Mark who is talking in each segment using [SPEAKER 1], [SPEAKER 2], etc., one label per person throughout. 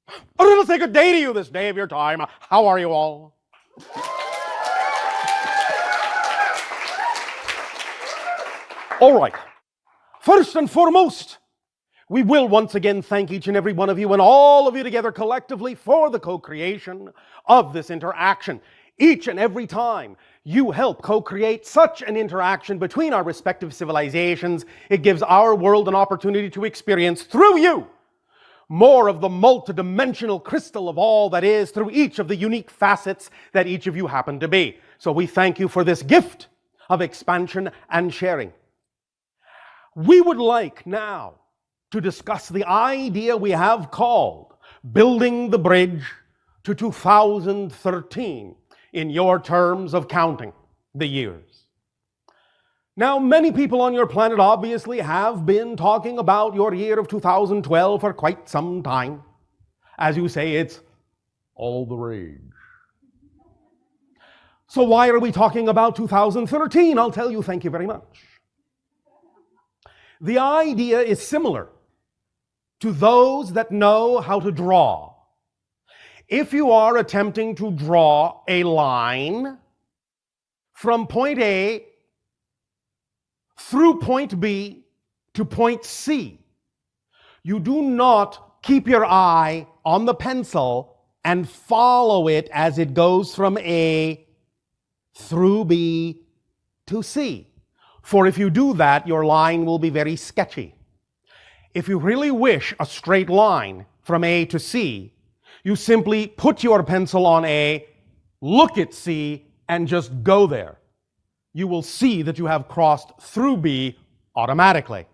[SPEAKER 1] A little say good day to you this day of your time. How are you all? All right. First and foremost, we will once again thank each and every one of you and all of you together collectively for the co-creation of this interaction. Each and every time you help co-create such an interaction between our respective civilizations, it gives our world an opportunity to experience through you more of the multidimensional crystal of all that is through each of the unique facets that each of you happen to be. So we thank you for this gift of expansion and sharing. We would like now to discuss the idea we have called building the bridge to 2013 in your terms of counting the years. Now, many people on your planet obviously have been talking about your year of 2012 for quite some time. As you say, it's all the rage. So why are we talking about 2013? I'll tell you, thank you very much. The idea is similar to those that know how to draw. If you are attempting to draw a line from point A through point B to point C, you do not keep your eye on the pencil and follow it as it goes from A through B to C. For if you do that, your line will be very sketchy. If you really wish a straight line from A to C, you simply put your pencil on A, look at C, and just go there. You will see that you have crossed through B automatically.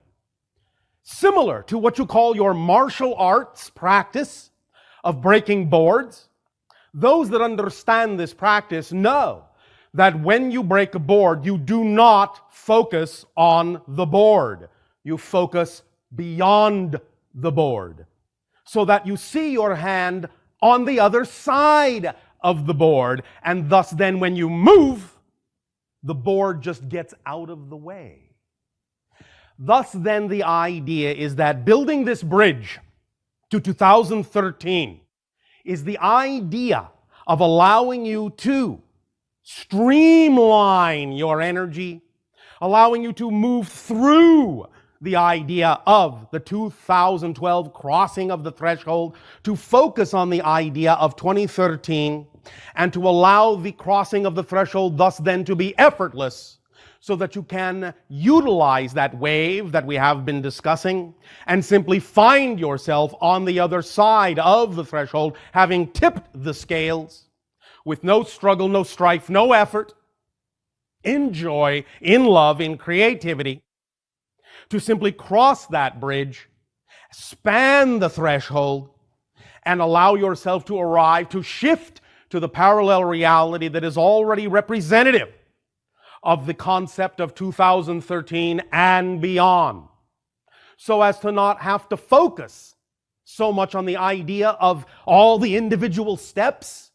[SPEAKER 1] Similar to what you call your martial arts practice of breaking boards, those that understand this practice know that when you break a board, you do not focus on the board. You focus beyond the board, so that you see your hand on the other side of the board, and thus then when you move, the board just gets out of the way. Thus then the idea is that building this bridge to 2013 is the idea of allowing you to streamline your energy, allowing you to move through the idea of the 2012 crossing of the threshold, to focus on the idea of 2013, and to allow the crossing of the threshold thus then to be effortless, so that you can utilize that wave that we have been discussing and simply find yourself on the other side of the threshold, having tipped the scales with no struggle, no strife, no effort, in joy, in love, in creativity, to simply cross that bridge, span the threshold, and allow yourself to arrive, to shift to the parallel reality that is already representative of the concept of 2013 and beyond, so as to not have to focus so much on the idea of all the individual steps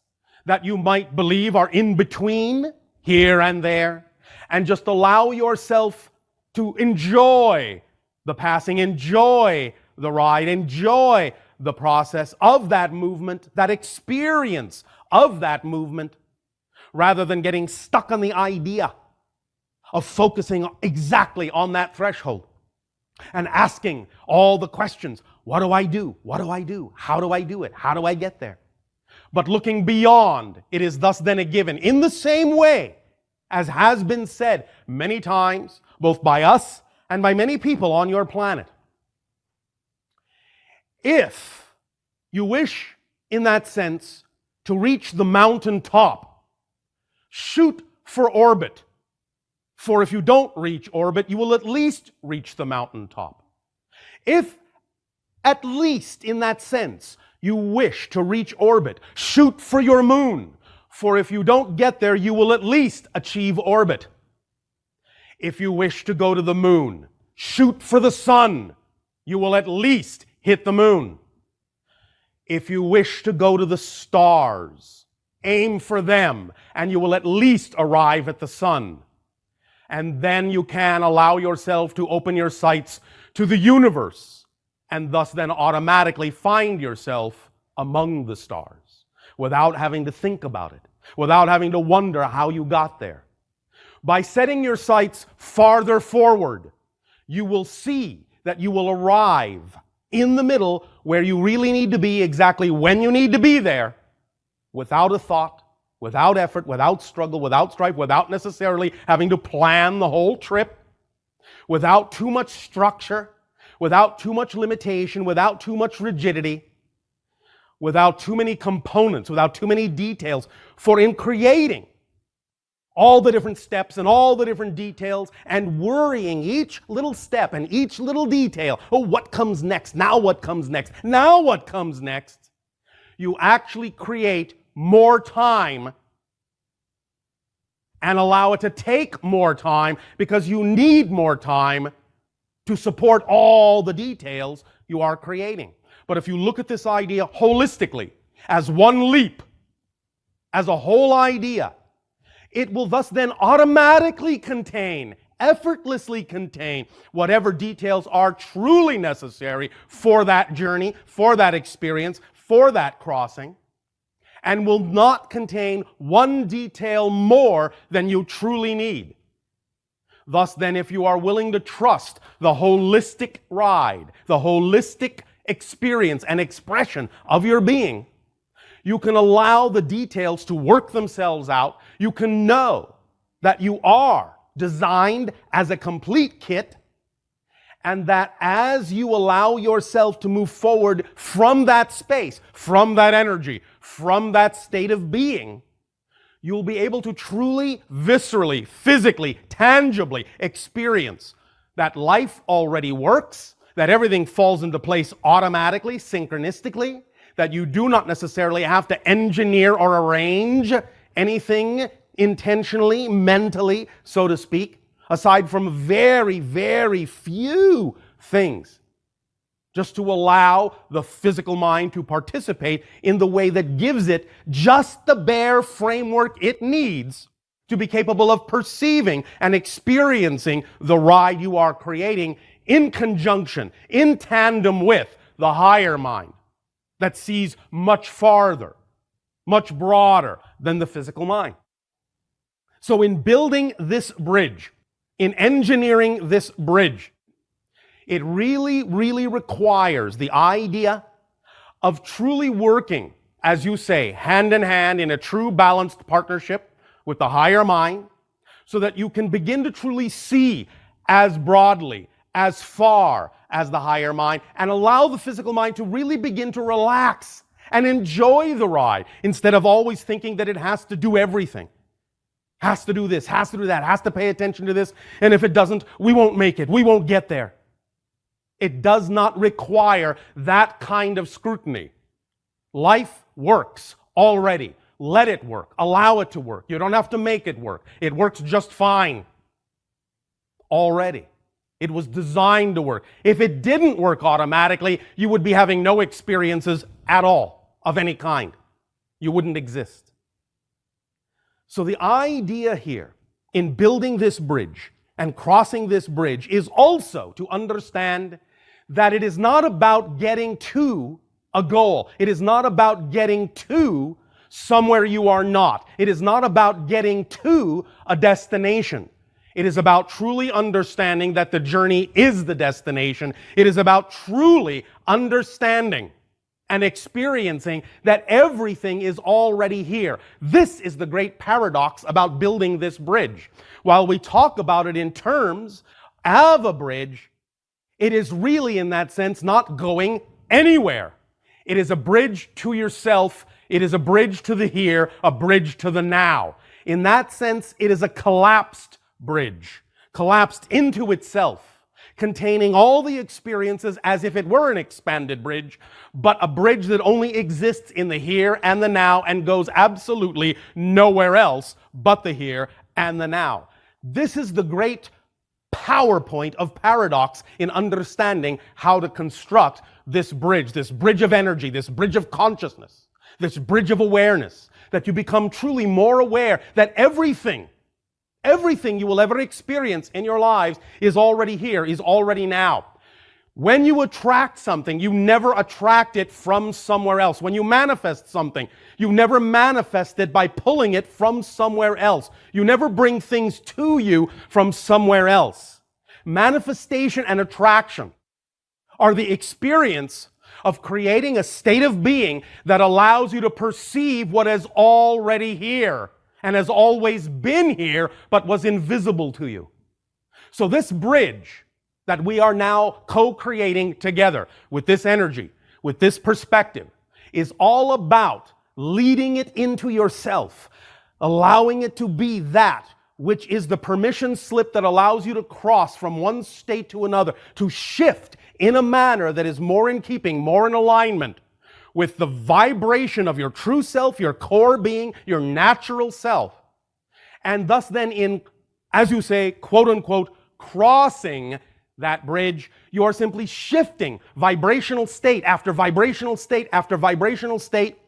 [SPEAKER 1] that you might believe are in between here and there, and just allow yourself to enjoy the passing, enjoy the ride, enjoy the process of that movement, that experience of that movement, rather than getting stuck on the idea of focusing exactly on that threshold and asking all the questions. What do I do? What do I do? How do I do it? How do I get there? But looking beyond, it is thus then a given, in the same way as has been said many times, both by us and by many people on your planet. If you wish, in that sense, to reach the mountain top, shoot for orbit. For if you don't reach orbit, you will at least reach the mountain top. If, at least in that sense, you wish to reach orbit, shoot for your moon. For if you don't get there, you will at least achieve orbit. If you wish to go to the moon, shoot for the sun. You will at least hit the moon. If you wish to go to the stars, aim for them, and you will at least arrive at the sun. And then you can allow yourself to open your sights to the universe, and thus then automatically find yourself among the stars, without having to think about it, without having to wonder how you got there. By setting your sights farther forward, you will see that you will arrive in the middle where you really need to be, exactly when you need to be there, without a thought, without effort, without struggle, without strife, without necessarily having to plan the whole trip, without too much structure, without too much limitation, without too much rigidity, without too many components, without too many details. For in creating all the different steps and all the different details and worrying each little step and each little detail, oh, what comes next? Now what comes next? Now what comes next? You actually create more time and allow it to take more time because you need more time to support all the details you are creating. But if you look at this idea holistically, as one leap, as a whole idea, it will thus then automatically contain, effortlessly contain, whatever details are truly necessary for that journey, for that experience, for that crossing, and will not contain one detail more than you truly need. Thus then, if you are willing to trust the holistic ride, the holistic experience and expression of your being, you can allow the details to work themselves out. You can know that you are designed as a complete kit, and that as you allow yourself to move forward from that space, from that energy, from that state of being, you'll be able to truly, viscerally, physically, tangibly experience that life already works, that everything falls into place automatically, synchronistically, that you do not necessarily have to engineer or arrange anything intentionally, mentally, so to speak, aside from very, very few things, just to allow the physical mind to participate in the way that gives it just the bare framework it needs to be capable of perceiving and experiencing the ride you are creating in conjunction, in tandem with the higher mind that sees much farther, much broader than the physical mind. So in building this bridge, in engineering this bridge, it really, really requires the idea of truly working, as you say, hand in hand in a true balanced partnership with the higher mind, so that you can begin to truly see as broadly, as far as the higher mind, and allow the physical mind to really begin to relax and enjoy the ride, instead of always thinking that it has to do everything. Has to do this, has to do that, has to pay attention to this, and if it doesn't, we won't make it, we won't get there. It does not require that kind of scrutiny. Life works already. Let it work. Allow it to work. You don't have to make it work. It works just fine already. It was designed to work. If it didn't work automatically, you would be having no experiences at all of any kind. You wouldn't exist. So the idea here in building this bridge and crossing this bridge is also to understand that it is not about getting to a goal. It is not about getting to somewhere you are not. It is not about getting to a destination. It is about truly understanding that the journey is the destination. It is about truly understanding and experiencing that everything is already here. This is the great paradox about building this bridge. While we talk about it in terms of a bridge, it is really, in that sense, not going anywhere. It is a bridge to yourself. It is a bridge to the here, a bridge to the now. In that sense, it is a collapsed bridge, collapsed into itself, containing all the experiences as if it were an expanded bridge, but a bridge that only exists in the here and the now and goes absolutely nowhere else but the here and the now. This is the great PowerPoint of paradox in understanding how to construct this bridge of energy, this bridge of consciousness, this bridge of awareness, that you become truly more aware that everything you will ever experience in your lives is already here, is already now. When you attract something, you never attract it from somewhere else. When you manifest something, you never manifest it by pulling it from somewhere else. You never bring things to you from somewhere else. Manifestation and attraction are the experience of creating a state of being that allows you to perceive what is already here and has always been here but was invisible to you. So this bridge that we are now co-creating together with this energy, with this perspective, is all about leading it into yourself, allowing it to be that which is the permission slip that allows you to cross from one state to another, to shift in a manner that is more in keeping, more in alignment with the vibration of your true self, your core being, your natural self. And thus then in, as you say, quote unquote, crossing that bridge, you are simply shifting vibrational state after vibrational state after vibrational state,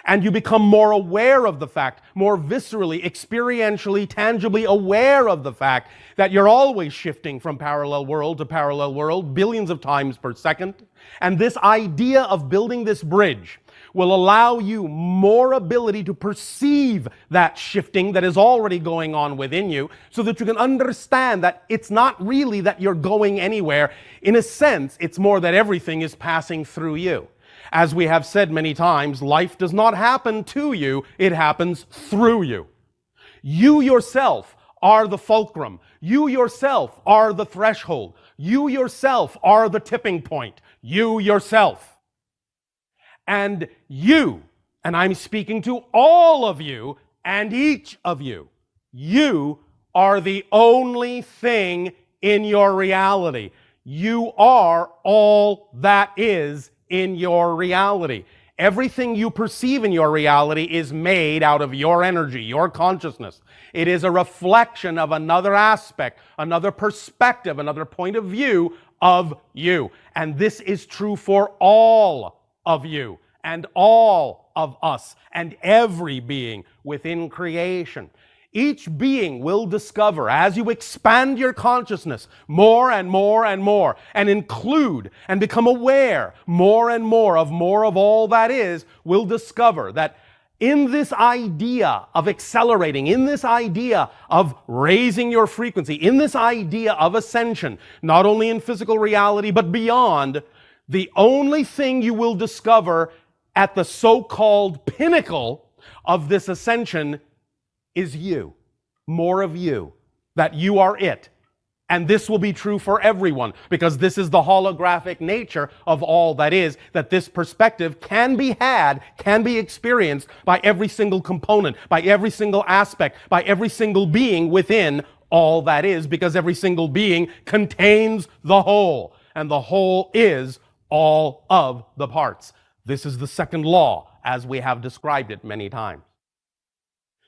[SPEAKER 1] and you become more aware of the fact, more viscerally, experientially, tangibly aware of the fact that you're always shifting from parallel world to parallel world billions of times per second. And this idea of building this bridge will allow you more ability to perceive that shifting that is already going on within you, so that you can understand that it's not really that you're going anywhere. In a sense, it's more that everything is passing through you. As we have said many times, life does not happen to you, it happens through you. You yourself are the fulcrum. You yourself are the threshold. You yourself are the tipping point. You yourself. And you, and I'm speaking to all of you and each of you, you are the only thing in your reality. You are all that is in your reality. Everything you perceive in your reality is made out of your energy, your consciousness. It is a reflection of another aspect, another perspective, another point of view of you. And this is true for all of you and all of us and every being within creation. Each being will discover, as you expand your consciousness more and more and more, and include and become aware more and more of all that is, will discover that in this idea of accelerating, in this idea of raising your frequency, in this idea of ascension, not only in physical reality but beyond, the only thing you will discover at the so-called pinnacle of this ascension is you, more of you, that you are it. And this will be true for everyone, because this is the holographic nature of all that is, that this perspective can be had, can be experienced by every single component, by every single aspect, by every single being within all that is, because every single being contains the whole, and the whole is all of the parts. This is the second law, as we have described it many times.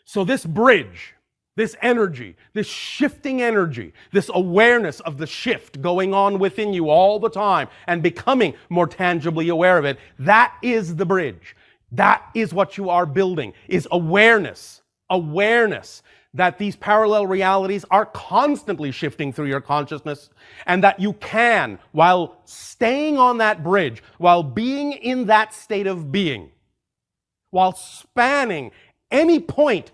[SPEAKER 1] So this bridge, this energy, this shifting energy, this awareness of the shift going on within you all the time and becoming more tangibly aware of it, that is the bridge. That is what you are building, is awareness. Awareness that these parallel realities are constantly shifting through your consciousness, and that you can, while staying on that bridge, while being in that state of being, while spanning any point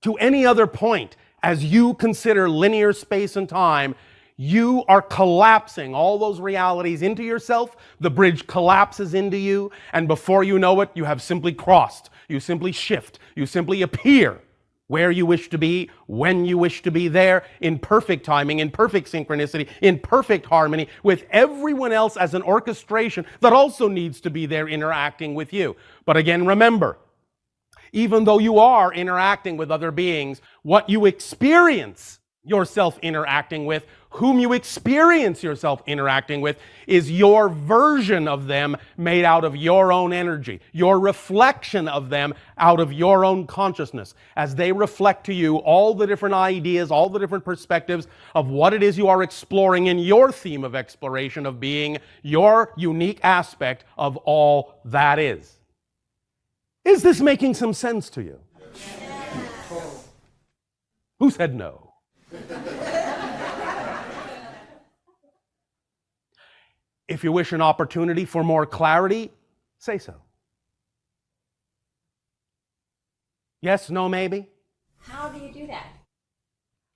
[SPEAKER 1] to any other point, as you consider linear space and time, you are collapsing all those realities into yourself. The bridge collapses into you, and before you know it, you have simply crossed. You simply shift. You simply appear where you wish to be, when you wish to be there, in perfect timing, in perfect synchronicity, in perfect harmony, with everyone else as an orchestration that also needs to be there interacting with you. But again, remember, even though you are interacting with other beings, what you experience yourself interacting with, whom you experience yourself interacting with, is your version of them made out of your own energy, your reflection of them out of your own consciousness, as they reflect to you all the different ideas, all the different perspectives of what it is you are exploring in your theme of exploration of being, your unique aspect of all that is. Is this making some sense to you? Yeah. Who said no? If you wish an opportunity for more clarity, say so. Yes, no, maybe?
[SPEAKER 2] How do you do that?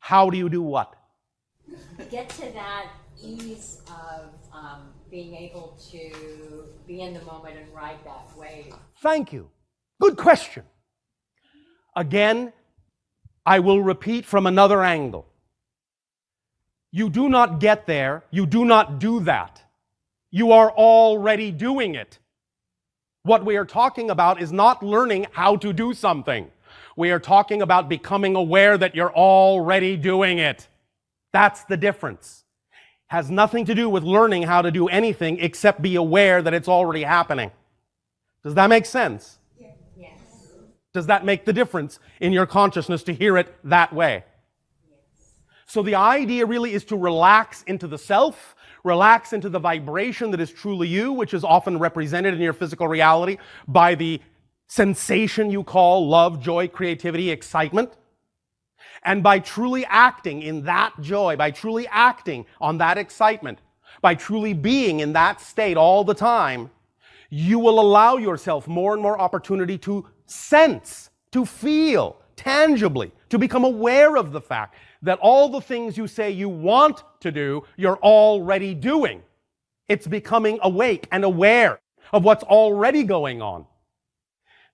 [SPEAKER 1] How do you do what?
[SPEAKER 2] Get to that ease of being able to be in the moment and ride that wave.
[SPEAKER 1] Thank you. Good question. Again, I will repeat from another angle. You do not get there. You do not do that. You are already doing it. What we are talking about is not learning how to do something. We are talking about becoming aware that you're already doing it. That's the difference. Has nothing to do with learning how to do anything except be aware that it's already happening. Does that make sense?
[SPEAKER 2] Yes.
[SPEAKER 1] Does that make the difference in your consciousness to hear it that way?
[SPEAKER 2] Yes.
[SPEAKER 1] So the idea really is to relax into the self, relax into the vibration that is truly you, which is often represented in your physical reality by the sensation you call love, joy, creativity, excitement. And by truly acting in that joy, by truly acting on that excitement, by truly being in that state all the time, you will allow yourself more and more opportunity to sense, to feel tangibly, to become aware of the fact that all the things you say you want to do, you're already doing. It's becoming awake and aware of what's already going on.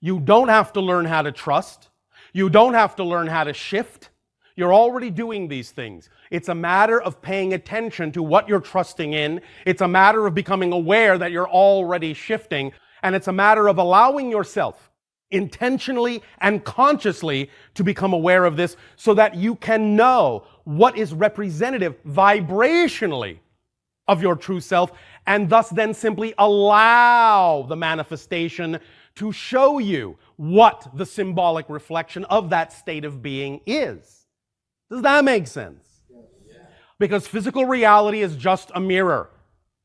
[SPEAKER 1] You don't have to learn how to trust. You don't have to learn how to shift. You're already doing these things. It's a matter of paying attention to what you're trusting in. It's a matter of becoming aware that you're already shifting. And it's a matter of allowing yourself intentionally and consciously to become aware of this so that you can know what is representative vibrationally of your true self, and thus then simply allow the manifestation to show you what the symbolic reflection of that state of being is. Does that make sense? Yes. Because physical reality is just a mirror.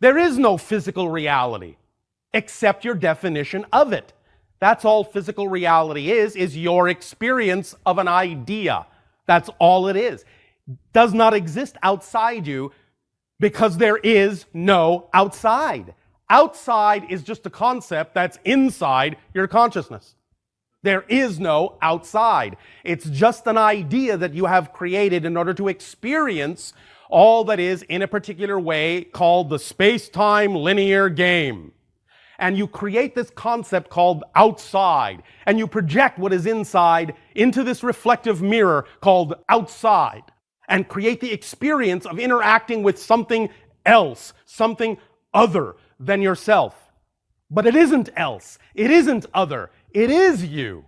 [SPEAKER 1] There is no physical reality except your definition of it. That's all physical reality is your experience of an idea. That's all it is. Does not exist outside you because there is no outside. Outside is just a concept that's inside your consciousness. There is no outside. It's just an idea that you have created in order to experience all that is in a particular way called the space-time linear game. And you create this concept called outside, and you project what is inside into this reflective mirror called outside, and create the experience of interacting with something else, something other than yourself. But it isn't else. It isn't other. It is you.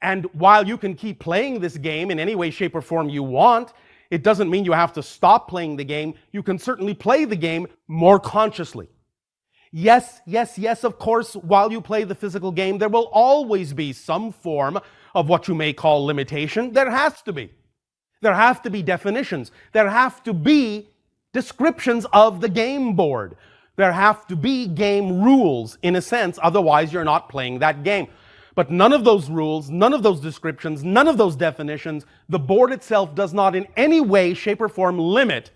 [SPEAKER 1] And while you can keep playing this game in any way, shape, or form you want, it doesn't mean you have to stop playing the game. You can certainly play the game more consciously. Yes, of course, while you play the physical game, there will always be some form of what you may call limitation. There has to be. There have to be definitions. There have to be descriptions of the game board. There have to be game rules, in a sense, otherwise you're not playing that game. But none of those rules, none of those descriptions, none of those definitions, the board itself does not in any way, shape, or form limit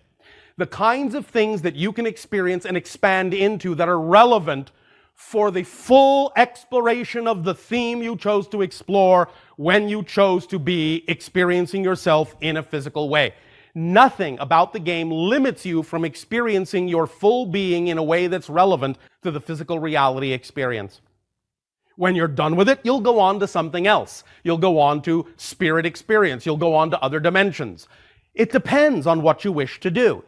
[SPEAKER 1] the kinds of things that you can experience and expand into that are relevant for the full exploration of the theme you chose to explore when you chose to be experiencing yourself in a physical way. Nothing about the game limits you from experiencing your full being in a way that's relevant to the physical reality experience. When you're done with it, you'll go on to something else. You'll go on to spirit experience. You'll go on to other dimensions. It depends on what you wish to do.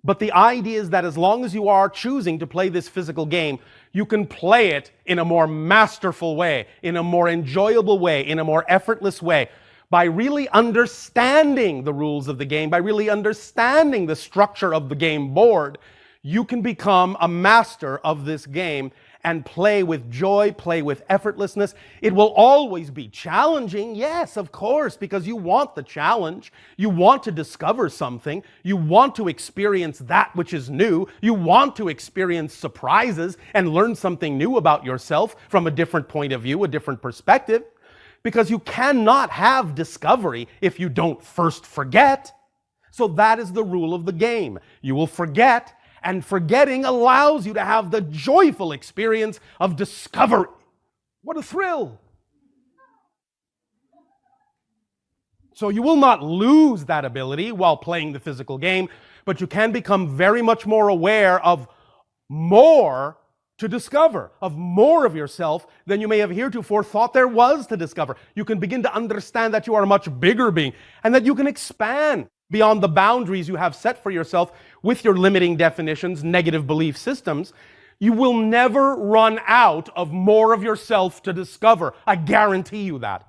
[SPEAKER 1] But the idea is that as long as you are choosing to play this physical game, you can play it in a more masterful way, in a more enjoyable way, in a more effortless way, by really understanding the rules of the game, by really understanding the structure of the game board. You can become a master of this game and play with joy, play with effortlessness. It will always be challenging, yes, of course, because you want the challenge. You want to discover something. You want to experience that which is new. You want to experience surprises and learn something new about yourself from a different point of view, a different perspective, because you cannot have discovery if you don't first forget. So that is the rule of the game. You will forget, And forgetting allows you to have the joyful experience of discovery. What a thrill! So you will not lose that ability while playing the physical game, but you can become very much more aware of more to discover, of more of yourself than you may have heretofore thought there was to discover. You can begin to understand that you are a much bigger being and that you can expand beyond the boundaries you have set for yourself with your limiting definitions, negative belief systems. You will never run out of more of yourself to discover. I guarantee you that.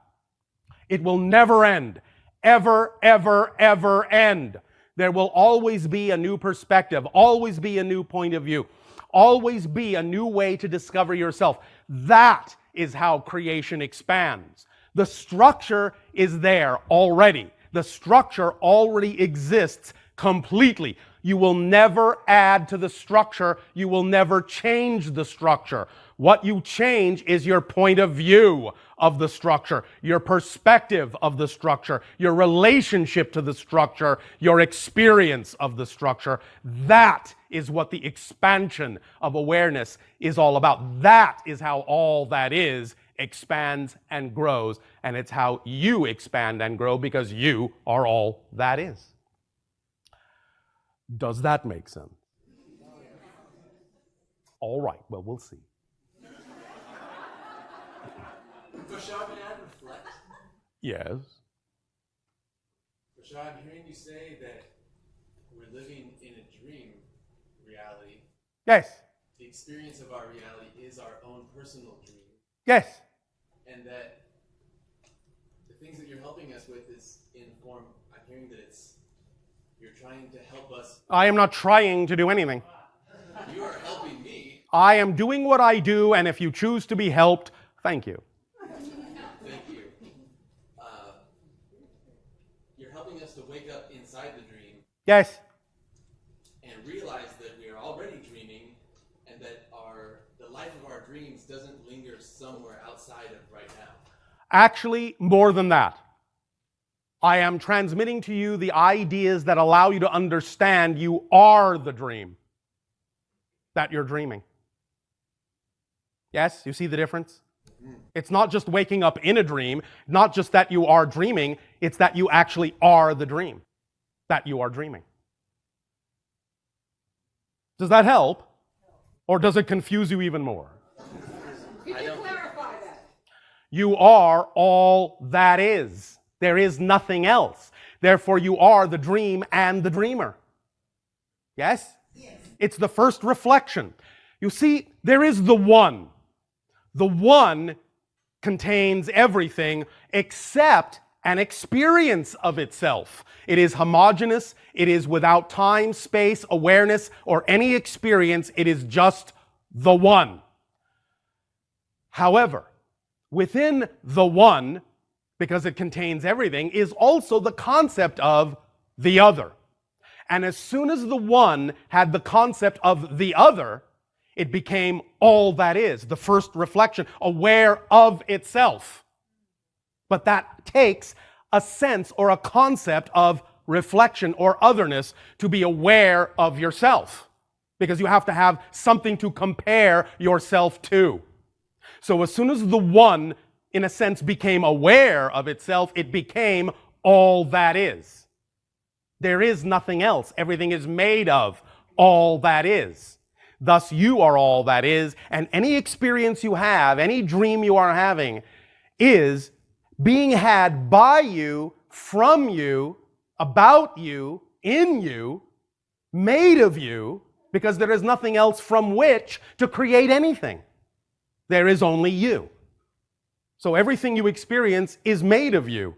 [SPEAKER 1] It will never end. Ever, ever, ever end. There will always be a new perspective, always be a new point of view, always be a new way to discover yourself. That is how creation expands. The structure is there already. The structure already exists completely. You will never add to the structure. You will never change the structure. What you change is your point of view of the structure, your perspective of the structure, your relationship to the structure, your experience of the structure. That is what the expansion of awareness is all about. That is how all that is expands and grows, and it's how you expand and grow because you are all that is. Does that make sense? All right, well, we'll see.
[SPEAKER 3] Bashar, may I reflect?
[SPEAKER 1] Yes.
[SPEAKER 3] Bashar, I'm hearing you say that we're living in a dream reality.
[SPEAKER 1] Yes.
[SPEAKER 3] The experience of our reality is our own personal dream.
[SPEAKER 1] Yes.
[SPEAKER 3] And that the things that you're helping us with is in form, I'm hearing that you're trying to help us.
[SPEAKER 1] I am not trying to do anything.
[SPEAKER 3] You are helping me.
[SPEAKER 1] I am doing what I do, and if you choose to be helped, thank you.
[SPEAKER 3] Thank you. You're helping us to wake up inside the dream.
[SPEAKER 1] Yes.
[SPEAKER 3] And realize that we are already dreaming, and that the life of our dreams doesn't linger somewhere outside of right now.
[SPEAKER 1] Actually, more than that. I am transmitting to you the ideas that allow you to understand you are the dream that you're dreaming. Yes, you see the difference? It's not just waking up in a dream, not just that you are dreaming, it's that you actually are the dream that you are dreaming. Does that help? Or does it confuse you even more?
[SPEAKER 2] Could you clarify that?
[SPEAKER 1] You are all that is. There is nothing else. Therefore, you are the dream and the dreamer. Yes? Yes. It's the first reflection. You see, there is the one. The one contains everything except an experience of itself. It is homogeneous. It is without time, space, awareness, or any experience. It is just the one. However, within the one, because it contains everything, is also the concept of the other. And as soon as the one had the concept of the other, it became all that is, the first reflection, aware of itself. But that takes a sense or a concept of reflection or otherness to be aware of yourself, because you have to have something to compare yourself to. So as soon as the one, in a sense, became aware of itself, it became all that is. There is nothing else. Everything is made of all that is. Thus, you are all that is, and any experience you have, any dream you are having, is being had by you, from you, about you, in you, made of you, because there is nothing else from which to create anything. There is only you. So everything you experience is made of you,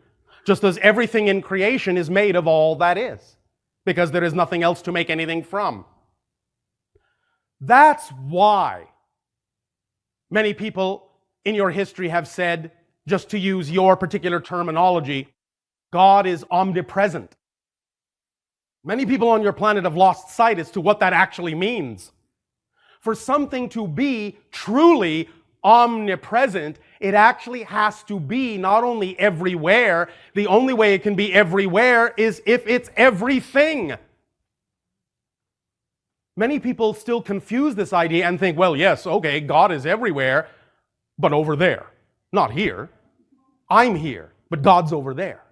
[SPEAKER 1] just as everything in creation is made of all that is, because there is nothing else to make anything from. That's why many people in your history have said, just to use your particular terminology, God is omnipresent. Many people on your planet have lost sight as to what that actually means. For something to be truly omnipresent, it actually has to be not only everywhere. The only way it can be everywhere is if it's everything. Many people still confuse this idea and think, well, yes, okay, God is everywhere, but over there, not here. I'm here, but God's over there.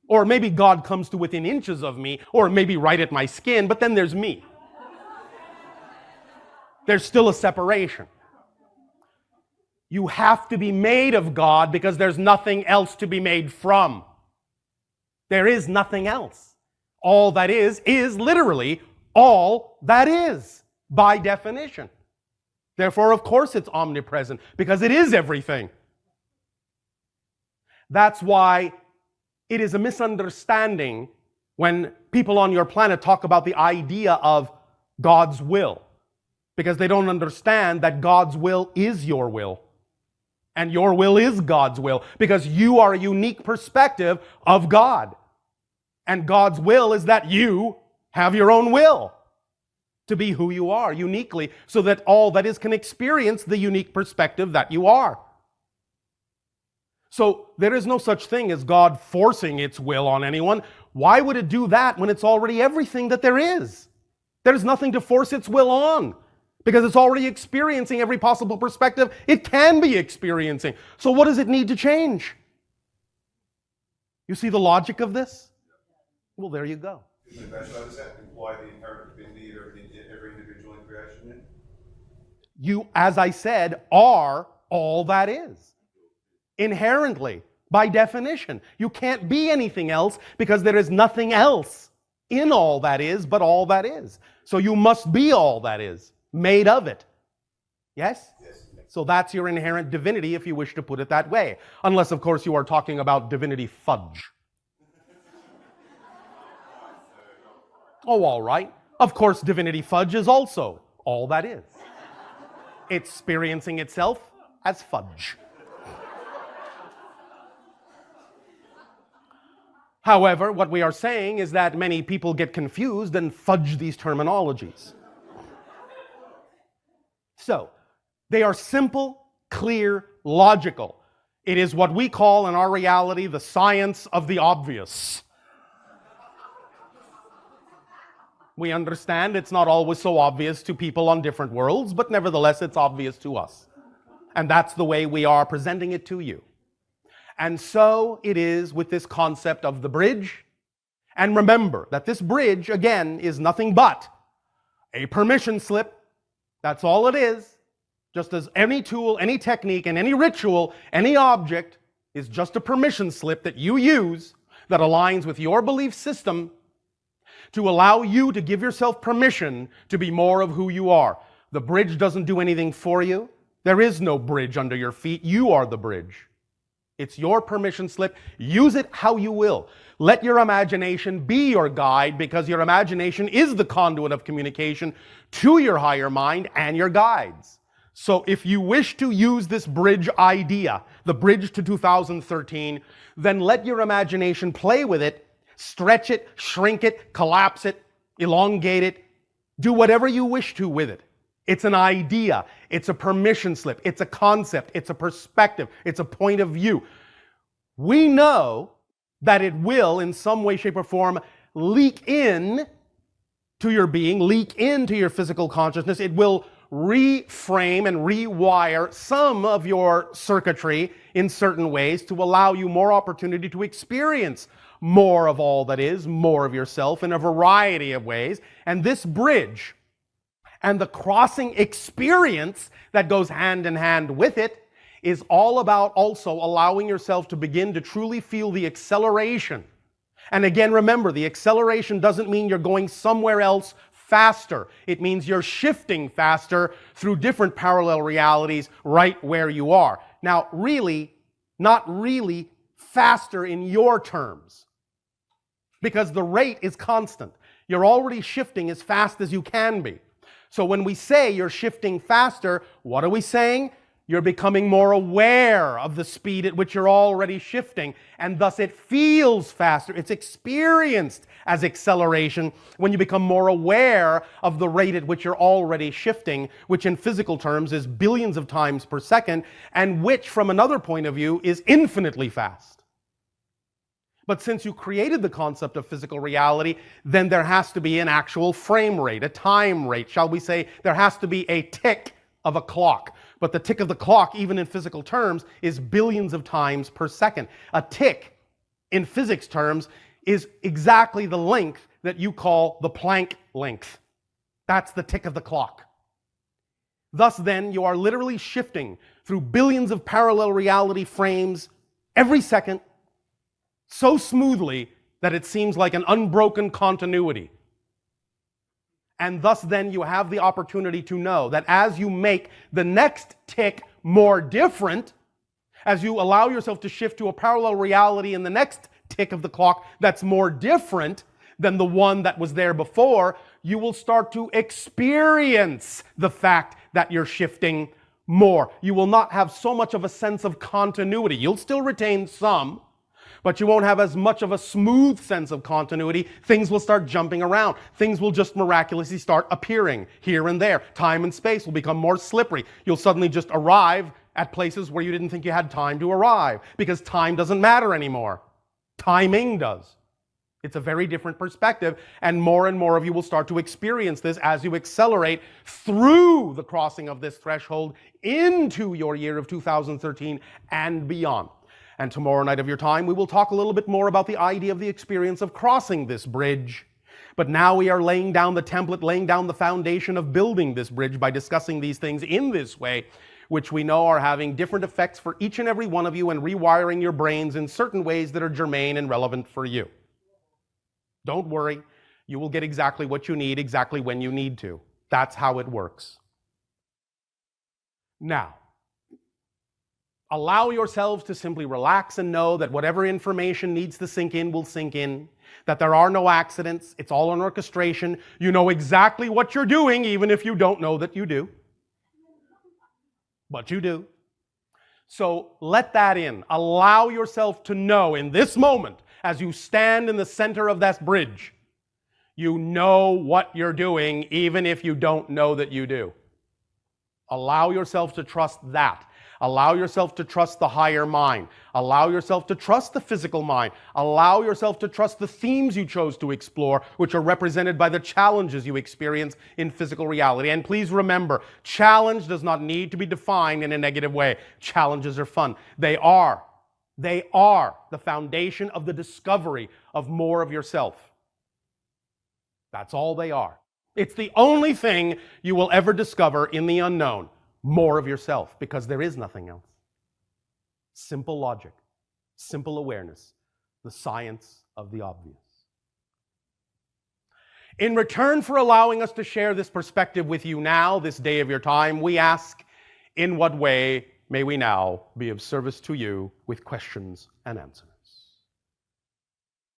[SPEAKER 1] Or maybe God comes to within inches of me, or maybe right at my skin, but then there's me. There's still a separation. You have to be made of God because there's nothing else to be made from. There is nothing else. All that is literally all that is, by definition. Therefore, of course, it's omnipresent, because it is everything. That's why it is a misunderstanding when people on your planet talk about the idea of God's will, because they don't understand that God's will is your will. And your will is God's will, because you are a unique perspective of God. And God's will is that you have your own will to be who you are uniquely, so that all that is can experience the unique perspective that you are. So there is no such thing as God forcing its will on anyone. Why would it do that when it's already everything that there is? There's nothing to force its will on, because it's already experiencing every possible perspective it can be experiencing. So what does it need to change? You see the logic of this? Well, there you go.
[SPEAKER 4] Does that imply the inherent divinity of every individual in creation then?
[SPEAKER 1] You, as I said, are all that is. Inherently, by definition. You can't be anything else, because there is nothing else in all that is but all that is. So you must be all that is, made of it. Yes?
[SPEAKER 4] Yes.
[SPEAKER 1] So that's your inherent divinity, if you wish to put it that way. Unless, of course, you are talking about divinity fudge. Oh, all right. Of course, divinity fudge is also all that is. Experiencing itself as fudge. However, what we are saying is that many people get confused and fudge these terminologies. So, they are simple, clear, logical. It is what we call in our reality the science of the obvious. We understand it's not always so obvious to people on different worlds, but nevertheless it's obvious to us. And that's the way we are presenting it to you. And so it is with this concept of the bridge. And remember that this bridge, again, is nothing but a permission slip. That's all it is. Just as any tool, any technique, and any ritual, any object is just a permission slip that you use that aligns with your belief system to allow you to give yourself permission to be more of who you are. The bridge doesn't do anything for you. There is no bridge under your feet. You are the bridge. It's your permission slip. Use it how you will. Let your imagination be your guide, because your imagination is the conduit of communication to your higher mind and your guides. So if you wish to use this bridge idea, the bridge to 2013, then let your imagination play with it. Stretch it, shrink it, collapse it, elongate it. Do whatever you wish to with it. It's an idea. It's a permission slip. It's a concept. It's a perspective. It's a point of view. We know that it will, in some way, shape, or form, leak in to your being, leak into your physical consciousness. It will reframe and rewire some of your circuitry in certain ways to allow you more opportunity to experience more of all that is, more of yourself in a variety of ways. And this bridge and the crossing experience that goes hand in hand with it is all about also allowing yourself to begin to truly feel the acceleration. And again, remember, the acceleration doesn't mean you're going somewhere else faster. It means you're shifting faster through different parallel realities right where you are. Now, really, not really faster in your terms, because the rate is constant. You're already shifting as fast as you can be. So when we say you're shifting faster, what are we saying? You're becoming more aware of the speed at which you're already shifting, and thus it feels faster. It's experienced as acceleration when you become more aware of the rate at which you're already shifting, which in physical terms is billions of times per second, and which from another point of view is infinitely fast. But since you created the concept of physical reality, then there has to be an actual frame rate, a time rate. Shall we say, there has to be a tick of a clock. But the tick of the clock, even in physical terms, is billions of times per second. A tick, in physics terms, is exactly the length that you call the Planck length. That's the tick of the clock. Thus then, you are literally shifting through billions of parallel reality frames every second so smoothly that it seems like an unbroken continuity. And thus then you have the opportunity to know that as you make the next tick more different, as you allow yourself to shift to a parallel reality in the next tick of the clock that's more different than the one that was there before, you will start to experience the fact that you're shifting more. You will not have so much of a sense of continuity. You'll still retain some, but you won't have as much of a smooth sense of continuity. Things will start jumping around. Things will just miraculously start appearing here and there. Time and space will become more slippery. You'll suddenly just arrive at places where you didn't think you had time to arrive, because time doesn't matter anymore. Timing does. It's a very different perspective, and more of you will start to experience this as you accelerate through the crossing of this threshold into your year of 2013 and beyond. And tomorrow night of your time, we will talk a little bit more about the idea of the experience of crossing this bridge. But now we are laying down the template, laying down the foundation of building this bridge by discussing these things in this way, which we know are having different effects for each and every one of you and rewiring your brains in certain ways that are germane and relevant for you. Don't worry, you will get exactly what you need, exactly when you need to. That's how it works. Now, allow yourselves to simply relax and know that whatever information needs to sink in will sink in, that there are no accidents, it's all an orchestration. You know exactly what you're doing, even if you don't know that you do. But you do. So let that in. Allow yourself to know in this moment, as you stand in the center of that bridge, you know what you're doing, even if you don't know that you do. Allow yourself to trust that. Allow yourself to trust the higher mind. Allow yourself to trust the physical mind. Allow yourself to trust the themes you chose to explore, which are represented by the challenges you experience in physical reality. And please remember, challenge does not need to be defined in a negative way. Challenges are fun. They are the foundation of the discovery of more of yourself. That's all they are. It's the only thing you will ever discover in the unknown. More of yourself, because there is nothing else. Simple logic, simple awareness, the science of the obvious. In return for allowing us to share this perspective with you now, this day of your time, we ask, in what way may we now be of service to you with questions and answers?